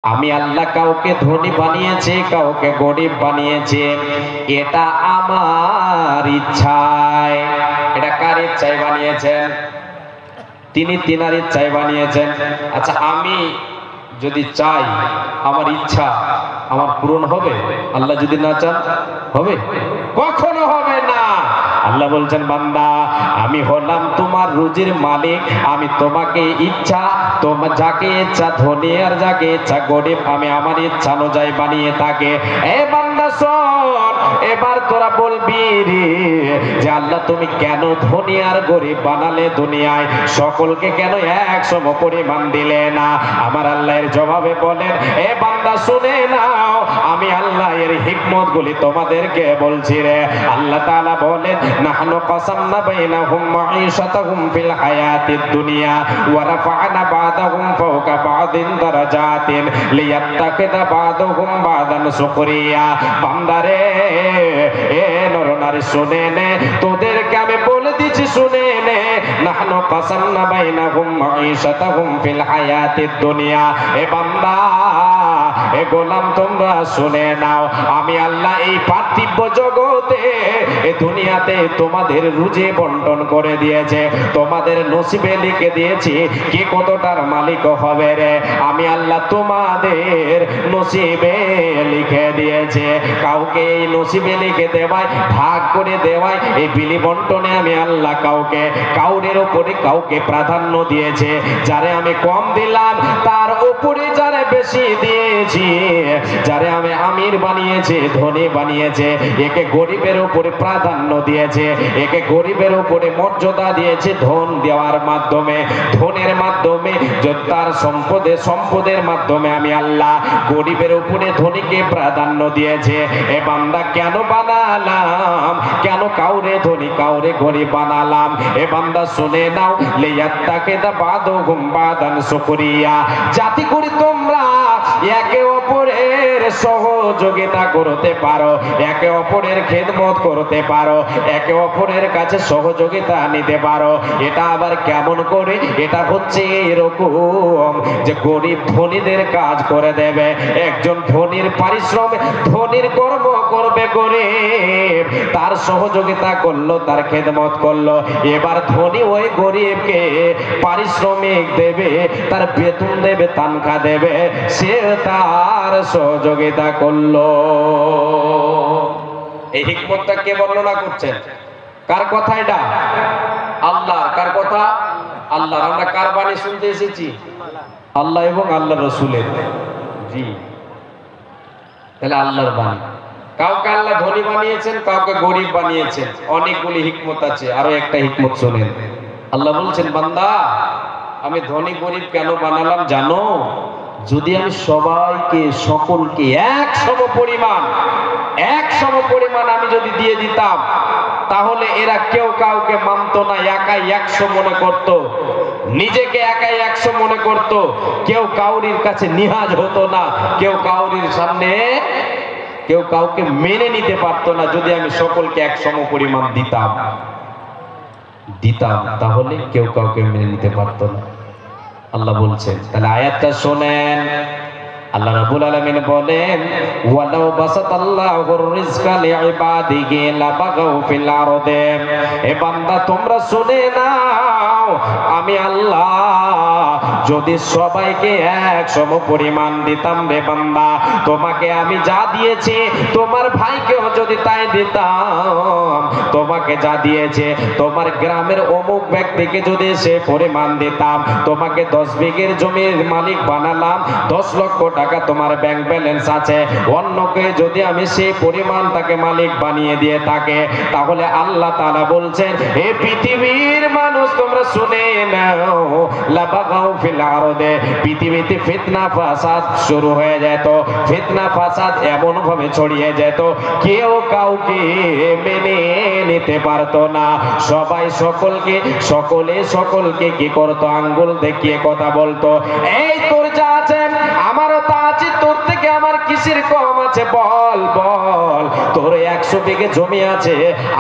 আমি আল্লাহ কাউকে ধনী বানিয়েছি, কাউকে গরিব বানিয়েছি, এটা আমার ইচ্ছায়। এটা কার ইচ্ছায় বানিয়েছেন? তিনি তিনার ইচ্ছায় বানিয়েছেন। আচ্ছা, আমি যদি চাই, আমার ইচ্ছা আমার পূরণ হবে? আল্লাহ যদি না চান হবে? কখনো হবে না। আল্লাহ বলছেন, বান্দা আমি হলাম তোমার রুজির মালিক, আমি তোমাকে ইচ্ছা, তোমার যাকে ইচ্ছা ধনী আর যাকে ইচ্ছা গরিব আমি আমার ইচ্ছা অনুযায়ী বানিয়ে থাকে। এ বান্দা শোন, এবার তোরা বলবি রে যে আল্লাহ তুমি কেন ধনী আর গরিব বানালে দুনিয়ায়, সকলকে কেন এক সম পরিমাণ দিলে না? আমার আল্লাহর জবাবে বলেন, এ বান্দা শুনে নাও, আমি আল্লাহ এর হিকমত গুলি তোমাদেরকে বলছি রে। আল্লাহ তাআলা বলেন, নাহনু কাসামনা বাইনাহুম মাঈশাতাহুম ফিল হায়াতিদ দুনিয়া ওয়া রাফা'না বা'দাহুম ফাওকা বা'দিন দারাজাতিন লিয়াত্তাখিযা বা'দুহুম বা'দান সুখরিয়া। বান্দারে, এ নরনারী শুনে নে, তোদেরকে আমি বলে দিচ্ছি শুনে নে, নাহনু কাসামনা বাইনাহুম মাঈশাতাহুম ফিল হায়াতিদ দুনিয়া। এ বান্দা, এ গোলাম তোমরা শুনে নাও, আমি আল্লাহ এই পার্থিব জগতে এই দুনিয়াতে তোমাদের রুজি বন্টন করে দিয়েছে, তোমাদের নসিবে লিখে দিয়েছি কে কতটার মালিক হবে রে। আমি আল্লাহ তোমাদের নসিবে লিখে দিয়েছে। কাউকে এই নসিবে লিখে দেওয়ায়, ভাগ করে দেওয়ায়, এই বিলি বন্টনে আমি আল্লাহ কাউকে কাউরের উপরে কাউকে প্রাধান্য দিয়েছে। যারে আমি কম দিলাম তার উপরে যারে বেশি দিয়েছি, যারে আমি আমির বানিয়েছে, ধনী বানিয়েছে, একে গরিবের উপরে প্রাধান্য দিয়েছে, একে গরিবের উপরে মর্যাদা দিয়েছে ধন দেওয়ার মাধ্যমে, ধনের মাধ্যমে, তার সম্পদের মাধ্যমে আমি আল্লাহ গরিবের উপরে ধনীকে প্রাধান্য দিয়েছে। এ বান্দা কেন বানালাম, কেন কাউরে ধনী কাউরে গরিব বানালাম? এ বান্দা শুনে নাও, লিয়াত্তাখিযা বা'দুহুম বা'দান সুখরিয়া, জাতি করে তোমরা একে অপরের সহযোগিতা করতে পারো, একে অপরের খেদমত করতে পারো, একে অপরের কাছে সহযোগিতা নিতে পারো। এটা আবার কেমন করে? এটা হচ্ছে এরকম যে গরিব ধনীদের কাজ করে দেবে, একজন ধনীর পারিশ্রমিক, ধনীর কর্ম করবে গরিব, তার সহযোগিতা করলো, তার খেদমত করলো, এবার ধনী ওই গরিবকে পারিশ্রমিক দেবে, তার বেতন দেবে, তানখা দেবে, সে তার সহযোগিতা করলো। এই হিকমতটা কে বর্ণনা করছেন? কার কথা এটা? আল্লাহ। কার কথা? আল্লাহ। আমরা কার বাণী শুনতে এসেছি? আল্লাহ এবং আল্লাহ রসুলের। জি, তাহলে আল্লাহর বাণী। কাউকে আল্লাহ ধনী বানিয়েছেন, কাউকে গরিব বানিয়েছেন, অনেকগুলি হিকমত আছে। আরো একটা হিকমত শোনেন। আল্লাহ বলছেন, বান্দা আমি ধনী গরিব কেন বানালাম জানো? যদি আমি সবাইকে, সকলকে এক সম পরিমাণ আমি যদি দিয়ে দিতাম, তাহলে এরা কেউ কাউকে মানত না, একাই 100 মনে করত, নিজেকে একাই 100 মনে করত, কেউ কাউরির কাছে নিহাজ হতো না, কেউ কাউরির সামনে কেউ কাউকে মেনে নিতে পারতো না। যদি আমি সকলকে এক সম পরিমাণ দিতাম, তাহলে কেউ কাউকে মেনে নিতে পারতো না। আল্লাহ বলছেন, তাহলে আয়াতটা শোনেন। আল্লাহ রাব্বুল আলামিন বলেন, ওয়ালাউ বাসাতাল্লাহুর রিজকা লিইবাদিহি লাবাগাউ ফিল আরদে। এ বান্দা তোমরা শুনে নাও, আমি আল্লাহ যদি সবাইকে এক সম পরিমাণ দিতাম রে বান্দা, তোমাকে আমি যা দিয়েছি তোমার ভাইকেও যদি তাই দিতাম, তোমাকে যা দিয়েছে তোমার গ্রামের অমুক ব্যক্তিকে যদি সে পরিমাণ দিতাম, তোমাকে 10 বিঘের জমির মালিক বানালাম, 10 লক্ষ টাকা তোমার ব্যাংক ব্যালেন্স আছে, অন্যকে যদি আমি সেই পরিমাণ তাকে মালিক বানিয়ে দিয়ে থাকে, তাহলে আল্লাহ তাআলা বলছেন, হে পৃথিবীর মানুষ তোমরা শুনে নাও, লাবাগাউ ফিল আরদে, পৃথিবীতে ফিতনা ফাসাদ শুরু হয়ে যেত, ফিতনা ফাসাদ এমন ভাবে ছড়িয়ে যেত, কেউ কাউকে মেনে নিতে পারতো না, সবাই সকলকে, সকলে সকলকে কি করতো? আঙ্গুল দেখিয়ে কথা বলতো, এই তোর যা আছে আমারও তা আছে, তোর থেকে আমার কিসের কম আছে বল বল। তোর 100 বিঘে জমি আছে,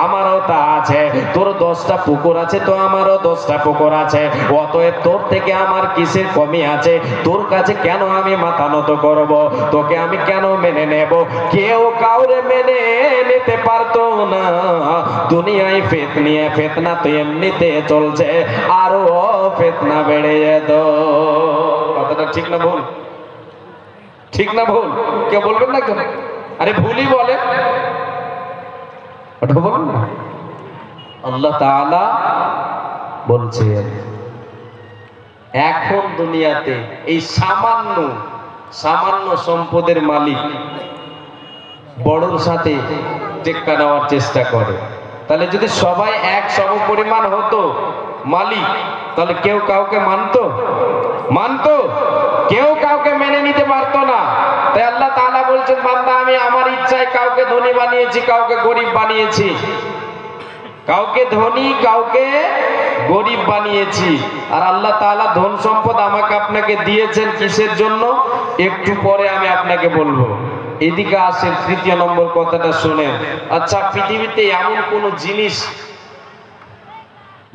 আমারও তা আছে। তোর 10টা পুকুর আছে, তো আমারও 10টা পুকুর আছে। অতএব তোর থেকে আমার কিসের কমি আছে? তোর কাছে কেন আমি মাথা নত করব? তোকে আমি কেন মেনে নেব? কেউ কাউরে মেনে নিতে পারতো না। দুনিয়ায় ফিতনা তো এমনিতে চলছে, আরো ফিতনা বেড়ে যেত। কথাটা ঠিক না ভুল? ঠিক না ভুল? কেউ বলবেন না কেন? আরে ভুলই বলে, ওটা বলুন না। আল্লাহ তাআলা বলছেন এখন দুনিয়াতে এই সামান্য সম্পদের মালিক বড়র সাথে টেক্কা নেওয়ার চেষ্টা করে। তাহলে যদি সবাই এক সম পরিমাণ হতো মালিক, তাহলে কেউ কাউকে মানতো? কেউ কাউকে মেনে নিতে পারতো না। তাই আল্লাহ তাআলা বলছেন, বান্দা আমি আমার ইচ্ছায় কাউকে ধনী বানিয়েছি, কাউকে গরিব বানিয়েছি, কাউকে ধনী কাউকে গরিব বানিয়েছি। আর আল্লাহ তাআলা ধন সম্পদ আমাকে আপনাকে দিয়েছেন কিসের জন্য? একটু পরে আমি আপনাকে বলবো। এদিকে আসেন, 3 নম্বর কথাটা শুনেন। আচ্ছা, পৃথিবীতে এমন কোন জিনিস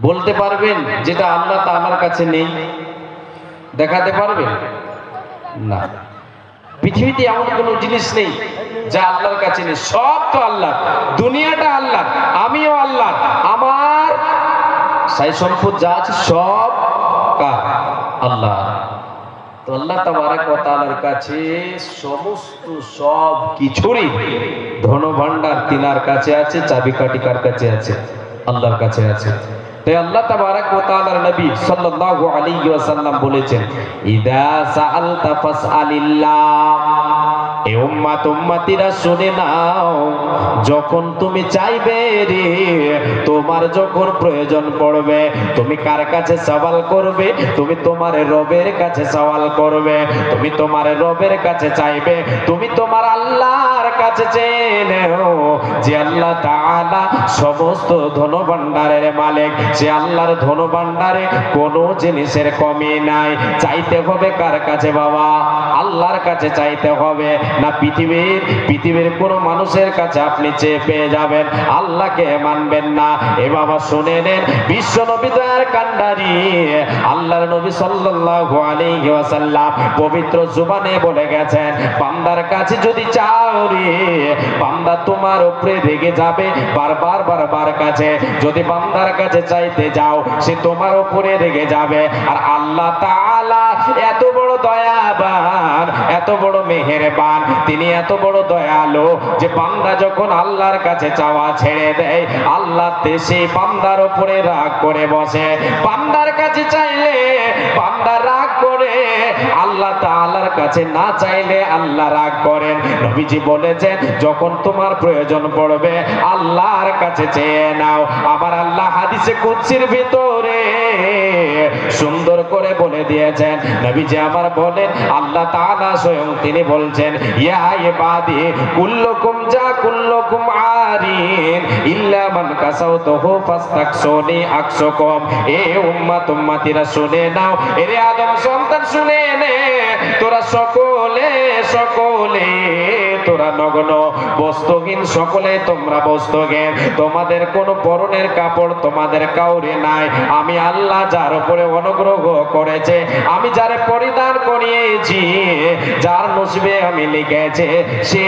বলতে পারবেন যেটা আল্লাহ তাআলার কাছে নেই? দেখাতে পারবেন? না। পৃথিবীতে এমন কোন জিনিস নেই যা আল্লাহর কাছে নেই। সব তো আল্লাহ, দুনিয়াটা আল্লাহ, আমিও আল্লাহ, আমার সাই সম্পদ যা আছে সব কার? আল্লাহ। তো আল্লাহ তাবারক ওয়া তাআলার কাছে সমস্ত সব কিছুরই ধন ভান্ডার তিনার কাছে আছে, চাবিকাঠি কার কাছে আছে? আল্লাহর কাছে আছে। তাই আল্লাহ তাবারক ওয়া তাআলার নবী সাল্লাল্লাহু আলাইহি ওয়াসাল্লাম বলেছেন, ইদা সাআলতা ফাসআলিল্লাহ। এ উম্মতিরা শুনে নাও, যখন তুমি চাইবে রে, তোমার যখন প্রয়োজন পড়বে, তুমি কার কাছে সওয়াল করবে? তুমি তোমার রবের কাছে সওয়াল করবে, তুমি তোমার রবের কাছে চাইবে, তুমি তোমার আল্লাহর কাছে চেয়ে নাও। যে আল্লাহ তাআলা সমস্ত ধন ভান্ডারের মালিক, সে আল্লাহর ধন ভান্ডারে কোনো জিনিসের কমি নাই। চাইতে হবে কার কাছে বাবা? আল্লাহর কাছে চাইতে হবে। না পৃথিবীর কোন মানুষের কাছে আপনি চেয়ে পেয়ে যাবেন, আল্লাহকে মানবেন না। এ বাবা শুনে নেন, বিশ্ব নবী দয়ার কান্ডারি আল্লাহর নবী সাল্লাল্লাহু আলাইহি ওয়াসাল্লাম পবিত্র জবানে বলে গেছেন, বান্দার কাছে যদি চাও রে, বান্দা তোমার উপরে রেগে যাবে বারবার কাছে। যদি বান্দার কাছে চাইতে যাও, সে তোমার উপরে রেগে যাবে। আর আল্লাহ তাআলা এত বড় দয়াবান, এত বড় মেহেরবান, তিনি এত বড় দয়ালু যে বান্দা যখন আল্লাহর কাছে চাওয়া ছেড়ে দেয়, আল্লাহ সেই বান্দার উপরে রাগ করে বসে। বান্দার কাছে চাইলে বান্দা রাগ করে, আল্লাহ তাআলার কাছে না চাইলে আল্লাহ রাগ করেন। নবীজি বলেছেন, যখন তোমার প্রয়োজন পড়বে আল্লাহর কাছে চেয়ে নাও। আমার আল্লাহ হাদিসে কুদসির ভিতরে সুন্দর করে বলে দিয়েছেন। নবীজি আমার বলেন, আল্লাহ তাআলা স্বয়ং তিনি বলছেন, ইয়া ইবাদি কুল্লুকুম আরিন ইল্লা মান কাসাউতুহু ফাস্তাকসুনি আকসুকুম। এ উম্মতিরা শুনে নাও, এরে আদম সন্তান শুনে নে, তোরা সকলে তোরা নগ্ন, বস্ত্রহীন, সকলে তোমরা বস্ত্রহীন, তোমাদের কোনো পরনের কাপড় তোমাদের কাউরে নাই। আমি আল্লাহ যার উপরে অনুগ্রহ করেছে, আমি যারে পরিধান করিয়েছি, যার নসিবে আমি লিখেছে, সে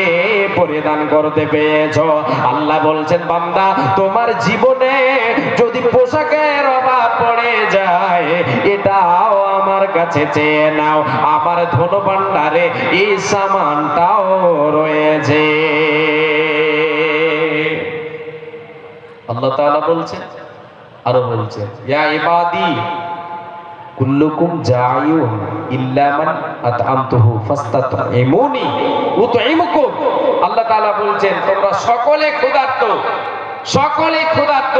পরিধান করতে পেয়েছ। আল্লাহ বলছেন, বান্দা তোমার জীবনে যদি পোশাকের অভাব পড়ে যায়, এটাও আমার কাছে চেয়ে নাও, আমার ধন ভান্ডারে এই সামানটাও রয়েছে। আল্লাহ তাআলা বলছেন, আরো বলছেন, ইয়া ইবাদি কুল্লুকুম জায়ুন ইল্লা মান আতআমতুহু ফাস্তাতঈমুনি উতঈমুকুম। আল্লাহ তাআলা বলছেন, তোমরা সকলে ক্ষুধার্ত,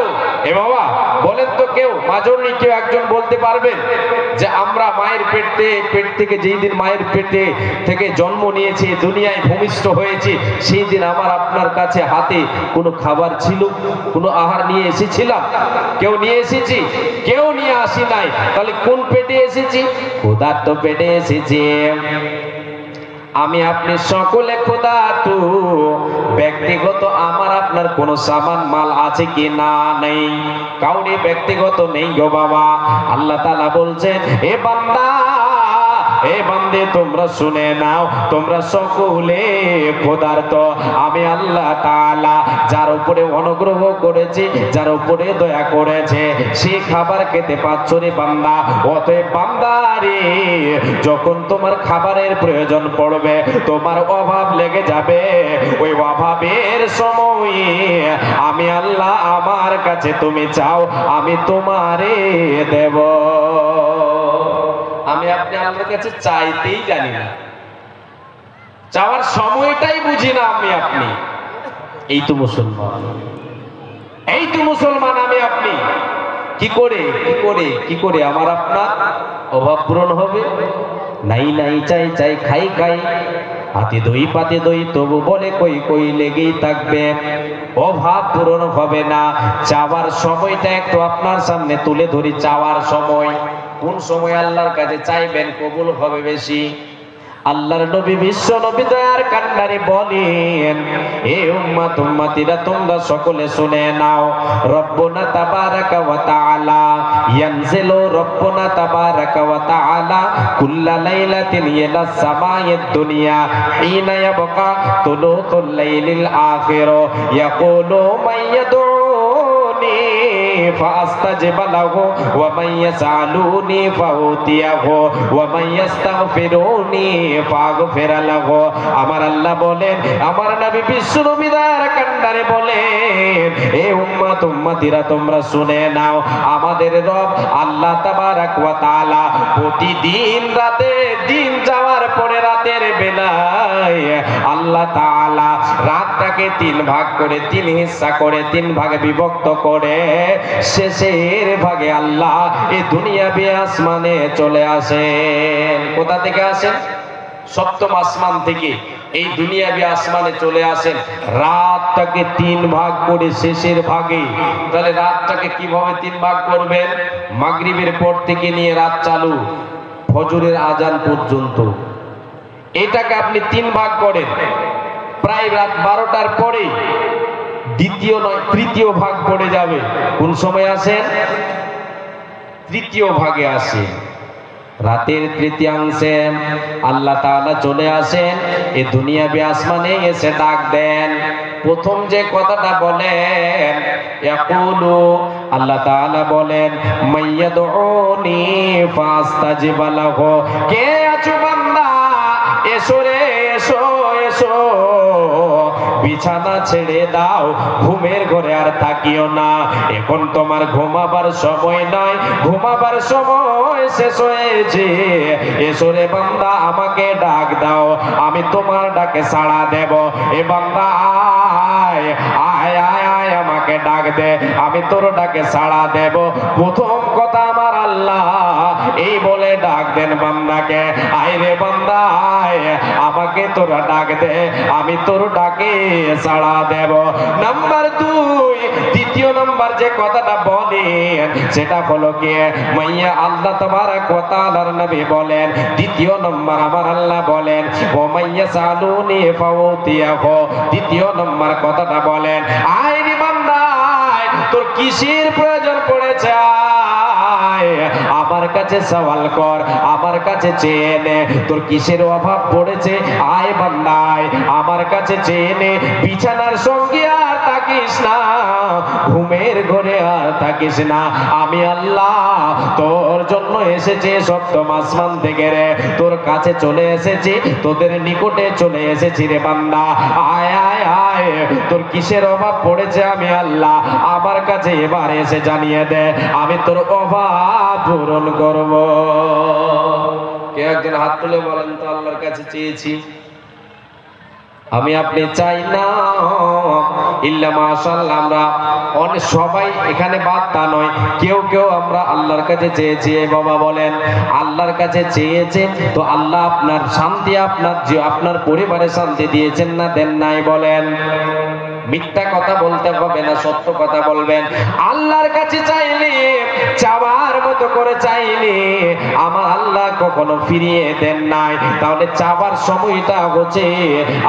এ বাবা বলেন তো, কেউ মাজরনি কেউ একজন বলতে পারবেন যে আমরা মায়ের পেট থেকে যেই দিন মায়ের পেটে থেকে জন্ম নিয়েছি, দুনিয়ায় ভূমিষ্ঠ হয়েছি, সেই দিন আমার আপনার কাছে হাতে কোনো খাবার ছিল, কোনো আহার নিয়ে এসেছিলাম? কেউ নিয়ে এসেছি? কেউ নিয়ে আসি নাই। তাহলে কোন পেটে এসেছি? ক্ষুধার্ত পেটে এসেছি। আমি আপনি সকলে ক্ষুধার্ত। ব্যক্তিগত আমার আপনার কোনো সামান মাল আছে কি না? নেই, কাউরে ব্যক্তিগত নেই গো বাবা। আল্লাহ তাআলা বলছেন, এ বান্দা, এ বান্দে, তোমরা শুনে নাও, তোমরা সকলে ক্ষুধার্ত। আমি আল্লাহ তাআলা যার উপরে অনুগ্রহ করেছি, যার উপরে দয়া করেছে, সে খাবার খেতে পাচ্ছ রে বান্দা। অতএব বান্দা রে, যখন তোমার খাবারের প্রয়োজন পড়বে, তোমার অভাব লেগে যাবে, ওই অভাবের সময় আমি আল্লাহ আমার কাছে তুমি চাও, আমি তোমারে দেব। আমি আপনি আল্লাহর কাছে চাইতেই জানি না, চাওয়ার সময়টাই বুঝি না আমি আপনি। এই তো মুসলমান, এই তো মুসলমান আমি আপনি। কি করে কি করে কি করে আমার আপনার অভাব পূরণ হবে? নাই নাই চাই চাই, খাই খাই, হাতে দই পাতে দই, তবু বলে কই কই লেগেই থাকবে, অভাব পূরণ হবে না। চাওয়ার সময়টা একটু আপনার সামনে তুলে ধরি। চাওয়ার সময়, কোন সময় আল্লাহর কাছে চাইবেন কবুল হবে বেশি? আল্লাহর নবী, বিশ্ব নবী দয়ার কান্ডারি বলেন, হে উম্মত উম্মতিরা, তোমরা সকলে শুনে নাও। রব্বুনা তাবারাকা ওয়া তাআলা ইয়ানজিলু, রব্বুনা তাবারাকা ওয়া তাআলা কুল্লা লাইলাতিন ইলাস সামাইদ দুনিয়া হিনা ইয়াবকা তুলুতুল লাইলিল আখির ইয়াকুলু মাইয়াদুনি ফাআস্তাজিব লাহু ওয়া মান ইয়াসআলুনি ফাউতিয়াহু ওয়া মান ইস্তাগফিরুনি ফাগফির লাহু। আমার আল্লাহ বলেন, আমার নবী বিশ্ব নবী দয়ার কান্ডারে বলেন, হে উম্মত উম্মতিরা, তোমরা শুনে নাও, আমাদের রব আল্লাহ তাবারাক ওয়া তাআলা প্রতিদিন রাতে, দিন যাওয়ার পরে রাতের বেলায় আল্লাহ তাআলা রাতটাকে তিন ভাগ করে, তিন হিস্সা করে, তিন ভাগে বিভক্ত করে শেষের ভাগে আল্লাহ এই দুনিয়াবি আসমানে চলে আসেন। কোথা থেকে আসেন? সপ্তম আসমান থেকে এই দুনিয়াবি আসমানে চলে আসেন। রাতটাকে তিন ভাগ করে শেষের ভাগে। তাহলে রাতটাকে কিভাবে তিন ভাগ করবেন? মাগরিবের পর থেকে নিয়ে রাত চালু ফজরের আজান পর্যন্ত, এটাকে আপনি তিন ভাগ করেন। প্রায় রাত 12টার পরে দ্বিতীয় নয় তৃতীয় ভাগ পড়ে যাবে। কোন সময় আসেন? তৃতীয় ভাগে আসে। রাতের তৃতীয়াংশে আল্লাহ তাআলা চলে আসেন, এই দুনিয়াবি আসমানে এসে ডাক দেন। প্রথম যে কথাটা বলেন, ইয়াকুলু, আল্লাহ তাআলা বলেন, মাইয়াদউনি ফাস্তাজিব লাহু, কে আছো বান্দা, এসো রে, এসো এসো, বিছানা ছেড়ে দাও, ঘুমের ঘরে আর থাকিও না, এখন তোমার ঘুমাবার সময় নয়, ঘুমাবার সময় শেষ হয়েছে। এসো রে বান্দা, আমাকে ডাক দাও, আমি তোমার ডাকে সাড়া দেব। এ বান্দা আয় আয় আয় আয়, আমাকে ডাক দে, আমি তোর ডাকে সাড়া দেব। প্রথম কথা আমার আল্লাহ এই বলে ডাক দেন বান্দাকে, আয় রে বান্দা আয়, আমাকে তোরা ডাক দে, আমি তোর ডাকে সাড়া দেব। নাম্বার 2, দ্বিতীয় নাম্বার যে কথাটা বলেন সেটা হলো কি, মাইয়া আল্লাহ তাবারাক ওয়া তাআলার নবী বলেন, দ্বিতীয় নাম্বার আমার আল্লাহ বলেন, ও মাইয়া সালুনি ফাউতিয়াহু, দ্বিতীয় নাম্বার কথাটা বলেন, আয় রে বান্দা আয়, তোর কিসের প্রয়োজন পড়েছে, আমার কাছে সওয়াল কর, আমার কাছে চেয়ে নে, তোর কিসের অভাব পড়েছে, আয় বান্দা আয়, আমার কাছে চেয়ে নে। বিছানার সঙ্গে আর থাকিস না, ঘুমের ঘরে আর থাকিস না, আমি আল্লাহ তোর জন্য এসেছি সপ্তম আসমান থেকে রে, তোর কাছে চলে এসেছি, তোদের নিকটে চলে এসেছি রে বান্দা, আয় আয় আয়, তোর কিসের অভাব পড়েছে আমি আল্লাহ আমার কাছে এবার এসে জানিয়ে দে, আমি তোর অভাব পূরণ করব। কে একজন হাত তুলে বলেন তো, আল্লাহর কাছে চেয়েছি? আমি আপনি চাই না ইল্লা মাশাআল্লাহ। আমরা অনেক সবাই এখানে বাদ তা নয়, কেউ কেউ আমরা আল্লাহর কাছে চেয়েছি। বাবা বলেন, আল্লাহর কাছে চেয়েছেন তো আল্লাহ আপনার শান্তি, আপনার পরিবারে শান্তি দিয়েছেন না দেন নাই? বলেন মিথ্যা কথা বলতে হবে না, সত্য কথা বলবেন। আল্লাহর কাছে চাইলে, চাওয়ার মতো করে চাইলে আমার আল্লাহ কখনো ফিরিয়ে দেন নাই। তাহলে চাওয়ার সময়টা হচ্ছে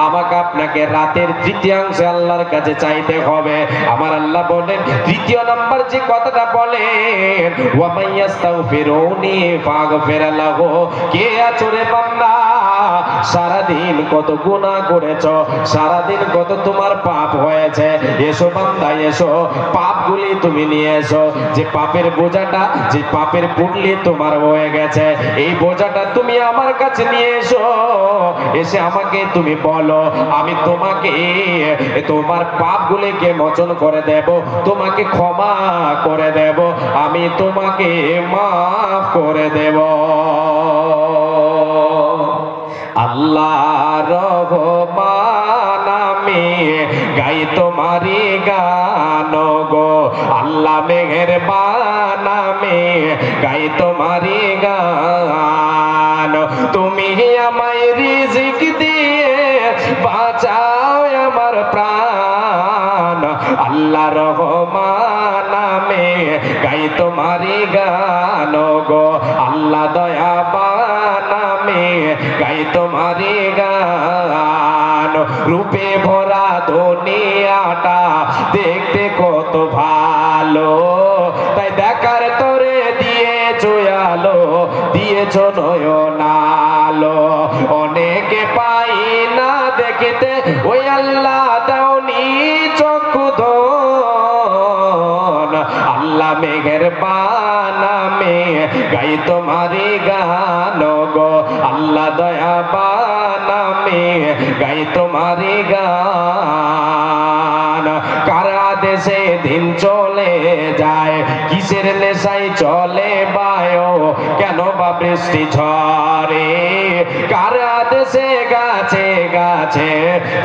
আমাকে আপনাকে রাতের তৃতীয়াংশে আল্লাহর কাছে চাইতে হবে। আমার আল্লাহ বলেন তৃতীয় নাম্বার যে কথাটা বলেন, ওয়া মাইয়াস্তাগফিরুনি ফাগফির লাহু। কে আছো রে বান্দা, সারাদিন কত গুনাহ করেছো, সারাদিন কত তোমার পাপ হয়েছে, এসো বান্দা এসো, পাপগুলি তুমি নিয়ে এসো। যে পাপের বোঝাটা, যে পাপের পুটলি তোমার হয়ে গেছে, এই বোঝাটা তুমি আমার কাছে নিয়ে এসো। এসে আমাকে তুমি বলো, আমি তোমাকে তোমার পাপগুলিকে মোচন করে দেব, তোমাকে ক্ষমা করে দেব, আমি তোমাকে মাফ করে দেব। আল্লাহ রহমান আমি গাই তোমারি গান গো, আল্লাহ মেহেরবান আমি গাই তোমারি গান। তুমি আমায় রিজিক দিয়ে বাঁচাও আমার প্রাণ, আল্লাহ রহমান আমি গাই তোমারি গান গো, আল্লাহ দয়াবান আমি গাই তোমারি গান। রূপে ভরা দুনিয়াটা দেখতে কত ভালো, তাই দেখার তোরে দিয়েছো আলো, দিয়েছো নয়ন আলো। অনেকে পাই না দেখতে, ওই আল্লাহ দাওনি চক্ষু ধন, আল্লাহ মেহেরবান আমি গাই তোমারি গান গো, আল্লাহ দয়াবান আমি গাই তোমারি গান। কার আদেশে দিন চলে যায়, কিসের নেশায় চলে বায়ো, কেন বা বৃষ্টি ঝরে, কার আদেশে গাছে গাছে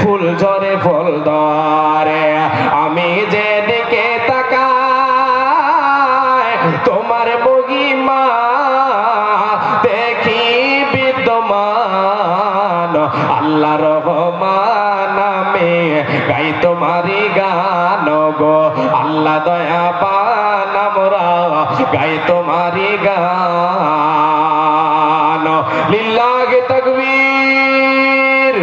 ফুল ঝরে ফল ধরে। আমি যেদিকে তাকাই তোমার মহিমা দেখি বিদ্যমান, আল্লাহ রহমান আমি গাই তোমারি গান গো, আল্লাহ দয়াবান আমরা গাই তোমারি গান। লিল্লাহি তাকবীর।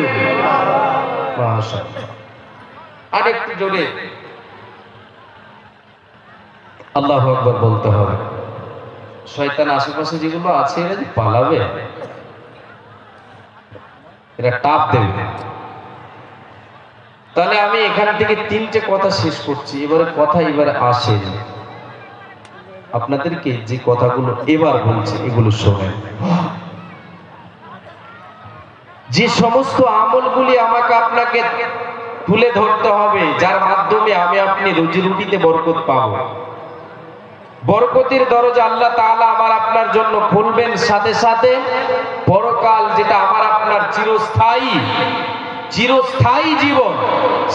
মাশাআল্লাহ, আরেকটু জোরে আল্লাহু আকবার বলতে হবে। শয়তান আশেপাশে যেগুলো আছে এরা যে পালাবে, এরা টাপ দেবে। তাহলে আমি এখান থেকে তিনটে কথা শেষ করছি। এবারে কথা এবারে আসে, আপনাদেরকে যে কথাগুলো এবার বলছি এগুলো শোনেন। যে সমস্ত আমলগুলি আমাকে আপনাকে তুলে ধরতে হবে, যার মাধ্যমে আমি আপনি রুজি রুটিতে বরকত পাবো, বরকতের দরজা আল্লাহ তাআলা আমার আপনার জন্য খুলবেন, সাথে সাথে পরকাল যেটা আমার আপনার চিরস্থায়ী চিরস্থায়ী জীবন,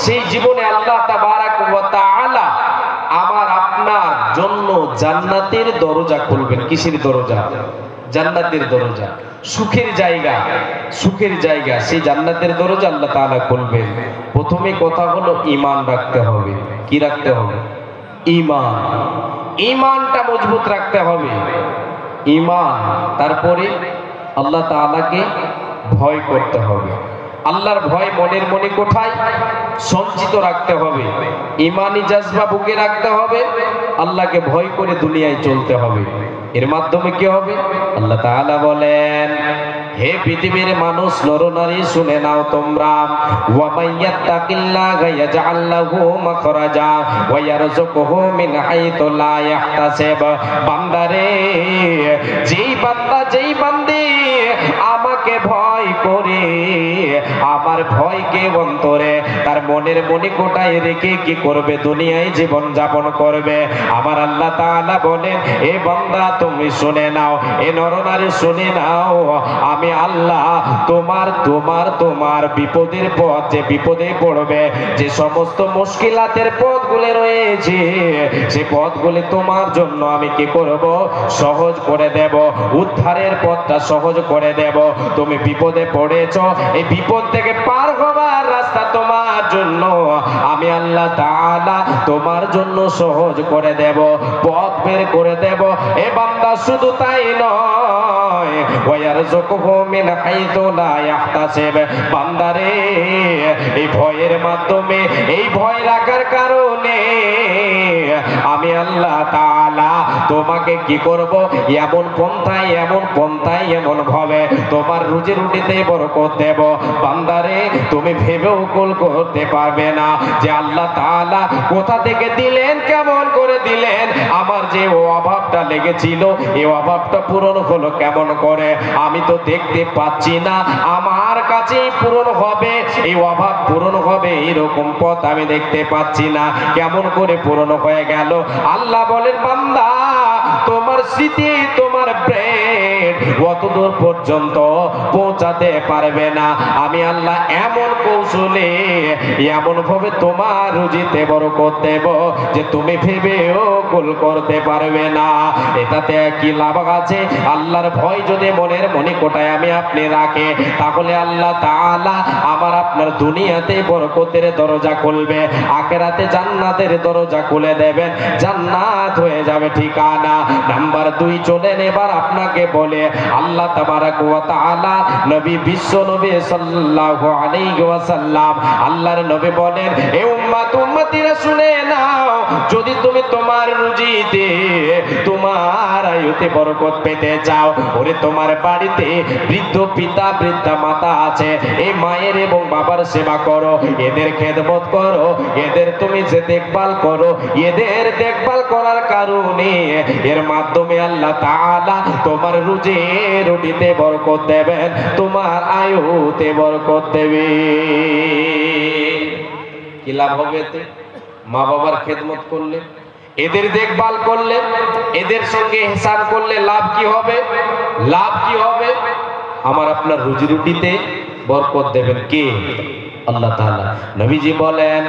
সেই জীবনে আল্লাহ তাবারাক ওয়া তাআলা আমার আপনার জন্য জান্নাতের দরজা খুলবেন। কিসের দরজা? জান্নাতের দরজা, সুখের জায়গা, সুখের জায়গা, সেই জান্নাতের দরজা আল্লাহ তাআলা খুলবেন। প্রথমে কথা হলো ঈমান রাখতে হবে। কি রাখতে হবে? ঈমান। ঈমানটা মজবুত রাখতে হবে, ঈমান। তারপরে আল্লাহ তাআলাকে ভয় করতে হবে। আল্লাহর ভয় মনের মনে কোঠায় সঞ্চিত রাখতে হবে, ঈমানি জজবা বুকে রাখতে হবে, আল্লাহকে ভয় করে দুনিয়ায় চলতে হবে। এর মাধ্যমে কি হবে? আল্লাহ তাআলা বলেন, হে পৃথিবীর মানুষ, নরনারী শুনে নাও তোমরা, ওয়া মাইয়াত্তাকিল্লাহা ইয়াজআল লাহু মাখরাজা ওয়া ইয়ারযুকুহু মিন হাইতু লা ইয়াহতাসিব। বান্দারে, যেই বান্দা, যেই বান্দি আমাকে ভয় করে, আমার ভয়কে অন্তরে তার মনের মনে কোটায় রেখে কি করবে? দুনিয়ায় জীবন যাপন করবে। আমার আল্লাহ তাআলা বলেন, এ বান্দা তুমি শুনে নাও, এ নরনারী শুনে নাও, আমি আল্লাহ তোমার তোমার তোমার বিপদের পথ, যে বিপদে পড়বে, যে সমস্ত মুশকিলাতের পথগুলি রয়েছে, সে পথগুলি তোমার জন্য আমি কি করব? সহজ করে দেব, উদ্ধারের পথটা সহজ করে দেব। তুমি বিপদে পড়েছ, এই বিপদ থেকে পার হবার রাস্তা তোমার জন্য আমি আল্লাহ আল্লাহ তাআলা তোমার জন্য সহজ করে দেব, পথ বের করে দেব। এ বান্দা শুধু তাই নয়, ওয়ারযুকুহু মিন হাইতু লা ইয়াহতাসিব। বান্দারে এই ভয়ের মাধ্যমে, এই ভয় রাখার কারণে আমি আল্লাহ তাআলা তোমাকে কি করব, এমন পন্থায় এমন ভাবে তোমার রুজি রুটিতে বরকত দেব। বান্দারে তুমি ভেবেও কুল করতে পারবে না যে আল্লাহ তাআলা কোথা থেকে দিলেন, কেমন করে দিলেন। আমার যে অভাবটা লেগেছিল, এই অভাবটা পূরণ হলো কেমন করে, আমি তো দেখতে পাচ্ছি না। আমার কাছেই পূরণ হবে, এই অভাব পূরণ হবে এরকম পথ আমি দেখতে পাচ্ছি না, কেমন করে পূরণ হয়ে গেল। আল্লাহ বলেন, বান্দা তোমার স্মৃতি, তোমার ব্রেন অতদূর পর্যন্ত পৌঁছাতে পারবে না। আমি আল্লাহ এমন কৌশলে, এমন ভাবে তোমার রুজিতে বরকত দেব যে তুমি ভেবেও কুল করতে পারবে না। এটাতে কি লাভ আছে? আল্লাহর ভয় যদি মনের মণিকোটায় আমি আপনি রাখে, তাহলে আল্লাহ তাআলা আমার আপনার দুনিয়াতে বরকতের দরজা খুলবে, আখিরাতে জান্নাতের দরজা খুলে দেবেন, জান্নাত হয়ে যাবে ঠিকানা। নাম্বার 2, চলেন এবার আপনাকে বলে আল্লাহ তাবারাক ওয়া তাআলা নবী, বিশ্ব নবী সাল্লাল্লাহু আলাইহি ওয়াসাল্লাম, আল্লাহর নবী বলেন, এ উম্মত, উম্মতিরা শুনে নাও, যদি তুমি তোমার রুজিতে, তোমার আয়ুতে বরকত পেতে চাও, ওরে তোমার বাড়িতে বৃদ্ধ পিতা, বৃদ্ধা মাতা আছে, এই মায়ের এবং বাবার সেবা করো, এদের খেদমত করো, এদের তুমি যে দেখভাল করো, এদের দেখভাল করার কারণে এর মাধ্যমে আল্লাহ তাআলা তোমার রুজি রুটিতে বরকত দেবেন, তোমার আয়ুতে বরকত দেবে। কি লাভ হবে এতে? মা বাবার খেদমত করলে, এদের দেখভাল করলে, এদের সঙ্গে ইহসান করলে লাভ কি হবে? লাভ কি হবে? আমার আপনার রুজি রুটিতে বরকত দেবেন কে? আল্লাহ তাআলা। নবীজি বলেন,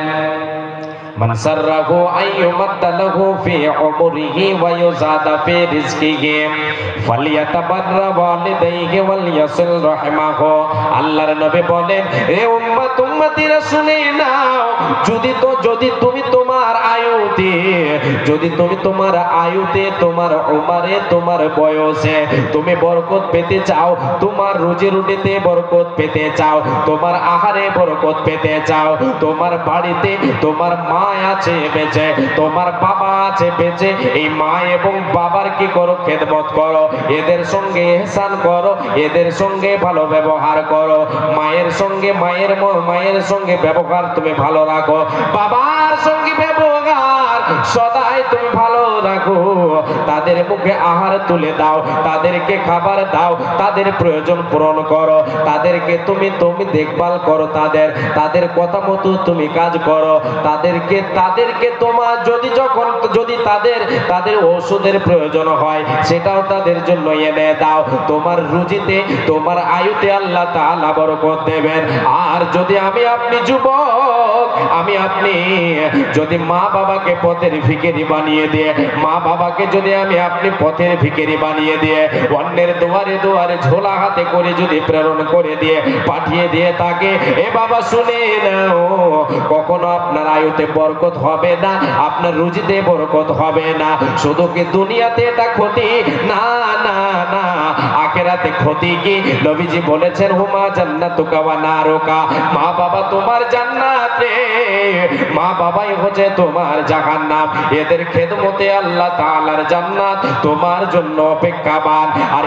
মান সাররাহু আইয়ুমাদ্দা লাহু ফি উমরিহি ওয়া ইউযাদা ফি রিজকিহি ফালিয়াতাবাররা ওয়ালিদাইহি ওয়াল ইয়াসিল রাহিমাহু। আল্লাহর নবী বলেন, এ উম্মত, উম্মতিরা শুনে নাও, যদি তুমি তোমার আয়ুতে, যদি তুমি তোমার আয়ুতে, তোমার উমারে, তোমার বয়সে তুমি বরকত পেতে চাও, তোমার রুজি রুটিতে বরকত পেতে চাও, তোমার আহারে বরকত পেতে চাও, তোমার বাড়িতে তোমার মা আছে বেঁচে, তোমার বাবা আছে বেঁচে, এই মা এবং বাবার কি করো? খেদমত করো, এদের সঙ্গে ইহসান করো, এদের সঙ্গে ভালো ব্যবহার করো। মায়ের সঙ্গে মায়ের সঙ্গে ব্যবহার তুমি ভালো রাখো, বাবার সঙ্গে ব্যবহার সদাই তুমি ভালো রাখো। তাদের মুখে আহার তুলে দাও, তাদেরকে খাবার দাও, তাদের প্রয়োজন পূরণ করো, তাদেরকে তুমি দেখভাল করো, তাদের কথা মতো তুমি কাজ করো, তাদেরকে তোমার যদি তাদের ওষুধের প্রয়োজন হয়, সেটাও তাদের জন্য এনে দাও। তোমার রুজিতে, তোমার আয়ুতে আল্লাহ তাআলা বরকত দেবেন। আর যদি আমি আপনি যুবক, আমি আপনি যদি মা বাবাকে পথের ভিখারি বানিয়ে দিয়ে, মা বাবাকে যদি আমি আপনি পথের ভিখারি বানিয়ে দিয়ে, অন্যের দুয়ারে দুয়ারে ঝোলা হাতে করে যদি প্রেরণ করে দিয়ে, পাঠিয়ে দিয়ে তাকে, এ বাবা শুনে নাও, কখনো আপনার আয়ুতে বরকত হবে না, আপনার রুজিতে বরকত হবে না। শুধু কি দুনিয়াতে এটা ক্ষতি? না না না, আখিরাতে ক্ষতি কি? নবীজি বলেছেন, হুমা জান্নাতুকা ওয়া নারুকা। মা বাবা তোমার জান্নাত রে, মা বাবাই হচ্ছে তোমার জাহান্নাম। এদের খেদমতে আল্লাহ তাআলার জান্নাত তোমার জন্য অপেক্ষাবান। আর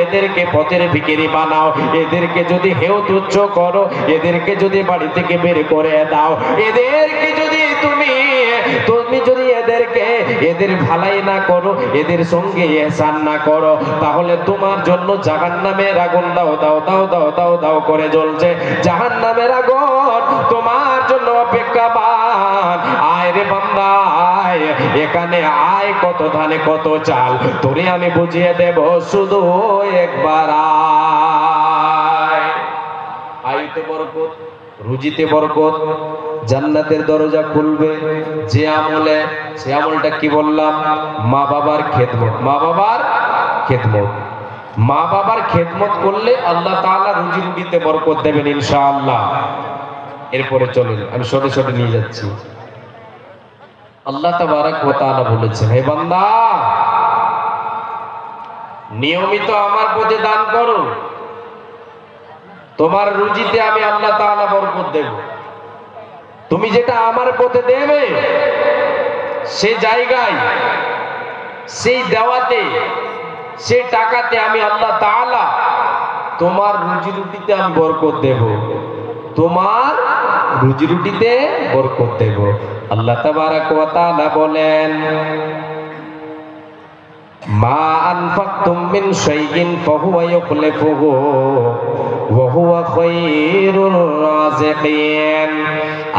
এদেরকে পথের ভিখারি বানাও, এদেরকে যদি হেয় তুচ্ছ করো, এদেরকে যদি বাড়ি থেকে বের করে দাও, এদেরকে যদি তুমি যদি এদের ভালাই না করো, এদের সঙ্গে ইহসান না করো, তাহলে তোমার জন্য জাহান্নামের আগুন দাও করে জ্বলছে। জাহান্নামের আগুন তোমার জন্য অপেক্ষাবান। আয় রে বান্দা আয়, এখানে আয়, কত ধানে কত চাল, তোরে আমি বুঝিয়ে দেব, শুধু একবার আয়। আয়তে বরকত, রুজিতে বরকত, জান্নাতের দরজা খুলবে। যে আমলে, সে আমলটা কি বললাম? মা বাবার খেদমত। মা বাবার খেদমত, মা বাবার খেদমত করলে আল্লাহ তাআলা রুজি রুটিতে বরকত দেবেন ইনশাআল্লাহ। এরপরে চলেন, আমি ছোট ছোট নিয়ে যাচ্ছি। আল্লাহ তাবারক ওয়া তাআলা বলেছেন, হে বান্দা, নিয়মিত আমার পথে দান করো, তোমার রুজিতে আমি আল্লাহ তাআলা বরকত দেব। তুমি যেটা আমার পথে দেবে সেই জায়গায়, সেই দেওয়াতে, সেই টাকাতে আমি আল্লাহ তাআলা তোমার রুজি রুটিতে আমি বরকত দেব, তোমার রুজি রুটিতে বরকত দেব। আল্লাহ তাবারক ওয়া তাআলা বলেন, মা আনফাকতুম মিন শাইইন ফাহুয়া ইউখলিফুহু ওয়া হুয়া খায়রুর রাযিকিন।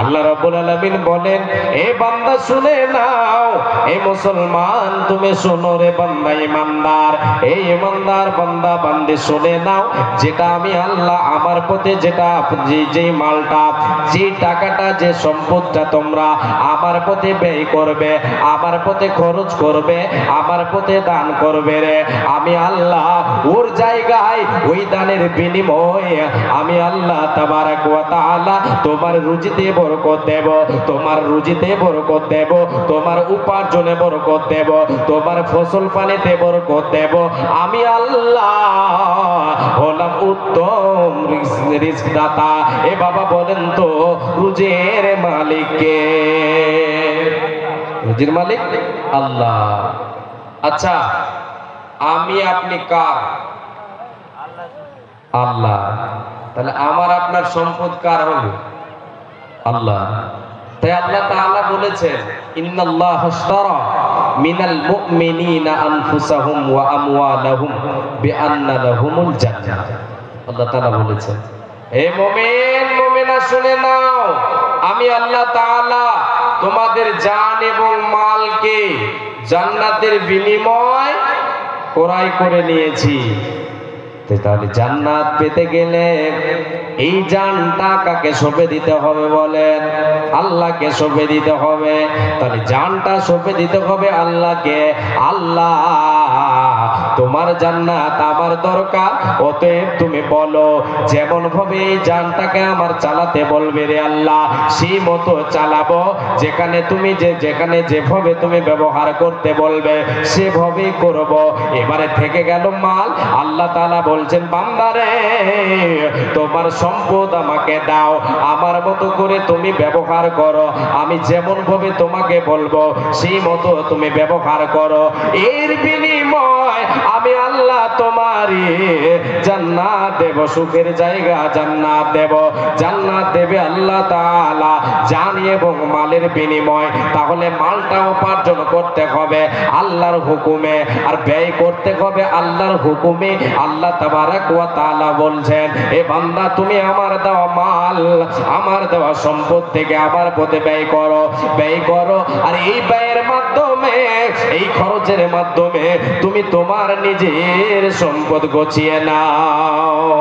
আল্লাহ রাব্বুল আলামিন বলেন, এ বান্দা শুনে নাও, এ মুসলমান তুমি শোনো রে বান্দা ইমানদার, এই ইমানদার বান্দা বান্দি শুনে নাও, যেটা আমি আল্লাহ আমার পথে যেটা যে মালটা, যে টাকাটা, যে সম্পদটা তোমরা আমার পথে ব্যয় করবে, আমার পথে খরচ করবে, আমার পথে দান করবে রে, আমি আল্লাহ ওর জায়গায় ওই দানের বিনিময়ে আমি আল্লাহ তাবারক ওয়া তাআলা তোমার রুজিতে বরকত দেব, তোমার রুজিতে বরকত দেব, তোমার উপার্জনে বরকত দেব, তোমার ফসল পানিতে বরকত দেব। আমি আল্লাহ হলাম উত্তম রিজক দাতা। এ বাবা বলেন তো, রুজির মালিক কে? রুজির মালিক আল্লাহ। আচ্ছা, আমি আপনি কার? আল্লাহ। তাহলে আমার আপনার সম্পদ কার হবে? আল্লাহ। তাই আল্লাহ তাআলা বলেছেন, ইন্নাল্লাহ আশতারা মিনাল মুমিনিনা আনফুসাহুম ওয়া আমওয়ালাহুম বিআন্না লাহুমুল জান্নাহ। আল্লাহ তাআলা বলেছেন, হে মুমিন মুমিনা শুনে নাও, আমি আল্লাহ তাআলা তোমাদের জান এবং মালকে জান্নাতের বিনিময় ক্রয় করে নিয়েছি। তাহলে জান্নাত পেতে গেলে এই জানটা কাকে সঁপে দিতে হবে বলেন? আল্লাহকে সঁপে দিতে হবে। তাহলে জানটা সঁপে দিতে হবে আল্লাহকে। আল্লাহ তোমার জান্নাত আমার দরকার, অতএব তুমি বলো যেমন ভাবে এই জানটাকে আমার চালাতে বলবে রে আল্লাহ, সেই মতো চালাবো। যেখানে তুমি যেখানে যেভাবে তুমি ব্যবহার করতে বলবে সেভাবেই করব। এবারে থেকে গেল মাল। আল্লাহ তাআলা বলছেন, বান্দারে তোমার সম্পদ আমাকে দাও, আমার মতো করে তুমি ব্যবহার করো, আমি যেমন ভাবে তোমাকে বলবো সেই মতো তুমি ব্যবহার করো। এর বিনিময় আমি আল্লাহ তোমারই জান্নাত দেব, সুখের জায়গা জান্নাত দেব। জান্নাত দেবে আল্লাহ তাআলা জান এবং মালের বিনিময়। তাহলে মালটা উপার্জন করতে হবে আল্লাহর হুকুমে, আর ব্যয় করতে হবে আল্লাহর হুকুমে। আল্লাহ তাবারক ওয়া তাআলা বলছেন, এ বান্দা তুমি আমার দেওয়া মাল, আমার দেওয়া সম্পদ থেকে আমার পথে ব্যয় করো, ব্যয় করো। আর এই ব্যয়ের মাধ্যমে, এই খরচের মাধ্যমে তুমি তোমার নিজের সম্পদ গছিয়ে নাও।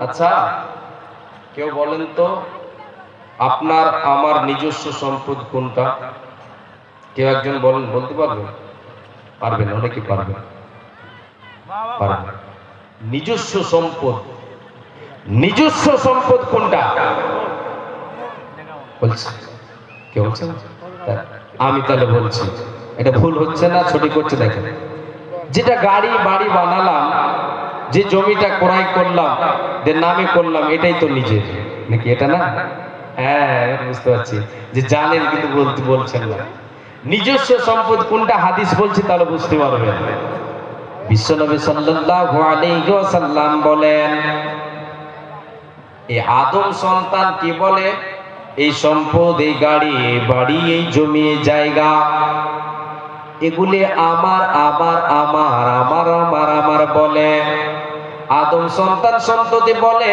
আচ্ছা, কেউ বলেন তো, আপনার আমার নিজস্ব সম্পদ কোনটা? কেউ একজন বলেন, বলতে পারবেন? পারবেন, অনেকে পারবেন। পারবেন। নিজস্ব সম্পদ, নিজস্ব সম্পদ কোনটা বলছে? কেউ বলছেন? আমি তাহলে বলছি, এটা ভুল হচ্ছে না, সঠিক হচ্ছে। দেখেন, যেটা গাড়ি বাড়ি বানালাম, যে জমিটা ক্রয় করলাম, যে নামে করলাম, এটাই তো নিজের নাকি? এটা না? হ্যাঁ, বুঝতে পারছি যে জানেন কিন্তু বলছেন না। নিজস্ব সম্পদ কোনটা হাদিস বলছি, তাহলে বুঝতে পারবেন। বিশ্বনবী সাল্লাল্লাহু আলাইহি ওয়াসাল্লাম বলেন, এই আদম সন্তান কি বলে? এই সম্পদ, এই গাড়ি, এই বাড়ি, এই জমি, এই জায়গা, এগুলি আমার আমার আমার আমার আমার আমার বলে। আদম সন্তান সন্ততি বলে,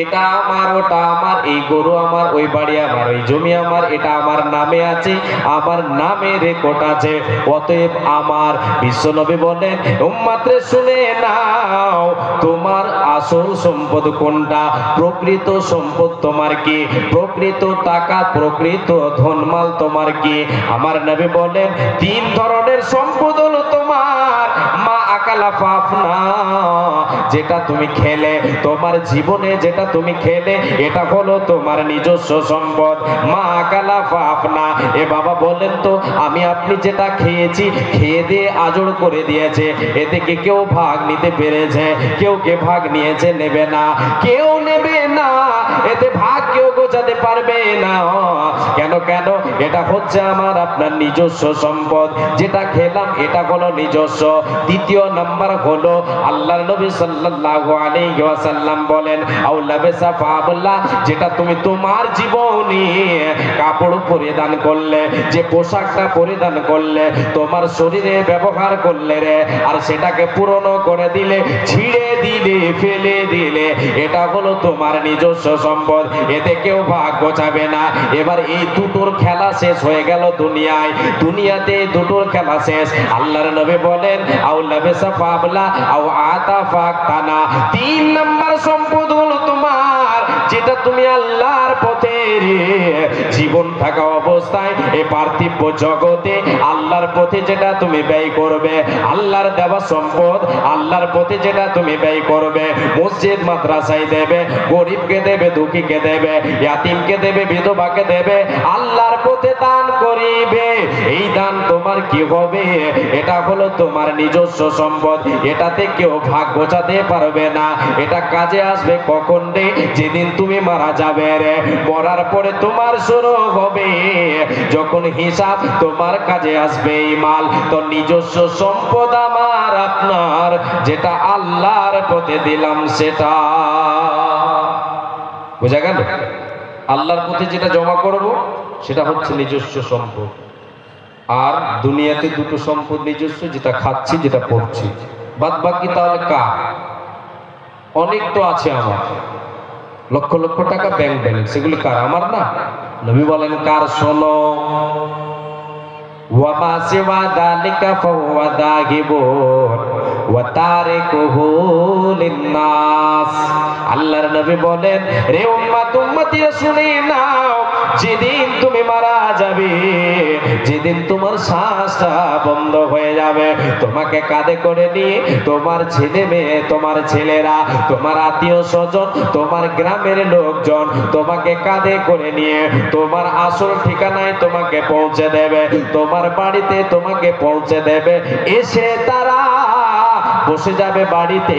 এটা আমার, ওটা আমার, এই গরু আমার, ওই বাড়ি আমার, ওই জমি আমার, এটা আমার নামে আছে, আমার নামে রেকর্ড আছে, অতএব আমার। বিশ্বনবী বলেন, উম্মতরে শুনে নাও, তোমার আসল সম্পদ কোনটা? প্রকৃত সম্পদ তোমার কি? প্রকৃত টাকা, প্রকৃত ধনমাল তোমার কি? আমার নবী বলেন, তিন ধরনের সম্পদ হলো তোমার। মা আকালা ফাফনা, যেটা তুমি খেলে, তোমার জীবনে যেটা তুমি খেলে, এটা হলো তোমার নিজস্ব সম্পদ। মা কালা ফাফনা, এ বাবা বলেন তো, আমি আপনি যেটা খেয়েছি, খেয়ে দিয়ে আজড় করে দিয়েছে, এতে কি কেউ ভাগ নিতে পেরেছে? কেউ কে ভাগ নিয়েছে? নেবে না, কেউ নেবে না, এতে ভাগ কেউ গোছাতে পারবে না। কেন কেন? এটা হচ্ছে আমার আপনার নিজস্ব সম্পদ। যেটা খেলাম এটা হলো নিজস্ব। দ্বিতীয় নাম্বার হলো আল্লাহর নবী সাল্লাল্লাহু আলাইহি ওয়াসাল্লাম বলেন, আউলা বিসা ফাবলা, যেটা তুমি তোমার জীবনে কাপড় পরিধান করলে, যে পোশাকটা পরিধান করলে, তোমার শরীরে ব্যবহার করলে রে, আর সেটাকে পুরনো করে দিলে, ছিঁড়ে দিলে, ফেলে দিলে, এটা হলো তোমার নিজস্ব সম্পদ। এতে কেউ ভাগ গোছাবে না। এবার এই দুটোর খেলা শেষ হয়ে গেল দুনিয়ায়। দুনিয়াতে দুটোর খেলা শেষ। আল্লাহর নবী বলেন, আউলা বিসা ফাবলা আও আতা ফাকতানা, তিন নাম্বার সম্পদ হলো তোমার, যেটা তুমি আল্লাহর পথে জীবন থাকা অবস্থায় এই পার্থিব জগতে আল্লাহর পথে যেটা তুমি ব্যয় করবে, আল্লাহর দেওয়া সম্পদ আল্লাহর পথে যেটা তুমি ব্যয় করবে, মসজিদ মাদ্রাসায় দেবে, গরিবকে দেবে, দুঃখীকে দেবে, ইয়াতিমকে দেবে, বিধবাকে দেবে, আল্লাহর পথে দান করিবে। এই দান তোমার কি হবে? এটা হলো তোমার নিজস্ব সম্পদ। এটাতে কেউ ভাগ গোছাতে পারবে না। এটা কাজে আসবে কখন রে? যেদিন তুমি মারা যাবে রে। মরার পরে তোমার শুরু হবে যখন হিসাব, তোমার কাজে আসবে এই মাল। তো নিজস্ব সম্পদ আমার আপনার, যেটা আল্লাহর পথে দিলাম সেটা। বুঝা গেল? আল্লাহর পথে যেটা জমা করব সেটা হচ্ছে নিজস্ব সম্পদ। আর দুনিয়াতে দুটো সম্পদ নিজস্ব, যেটা খাচ্ছি, যেটা পড়ছি, বাদ বাকি তাহলে কার? অনেক তো আছে আমার, লক্ষ লক্ষ টাকা ব্যাংক ব্যালেন্স, সেগুলি কার? আমার না। নবী বলেন কার? শোনো, ওয়ামা সিওয়া যালিকা ফাহুয়া দাগিবুন ওয়া তারিকুহু লিন্নাস। আল্লাহর নবী বলেন, রে উম্মত উম্মতিরা শুনে নাও, যেদিন তুমি মারা যাবে, যেদিন তোমার শ্বাসটা বন্ধ হয়ে যাবে, তোমাকে কাঁধে করে নিয়ে তোমার ছেলে মেয়ে, তোমার ছেলেরা, তোমার আত্মীয় স্বজন, তোমার গ্রামের লোকজন তোমাকে কাঁধে করে নিয়ে তোমার আসল ঠিকানায় তোমাকে পৌঁছে দেবে, তোমার বাড়িতে তোমাকে পৌঁছে দেবে। এসে তারা বসে যাবে বাড়িতে,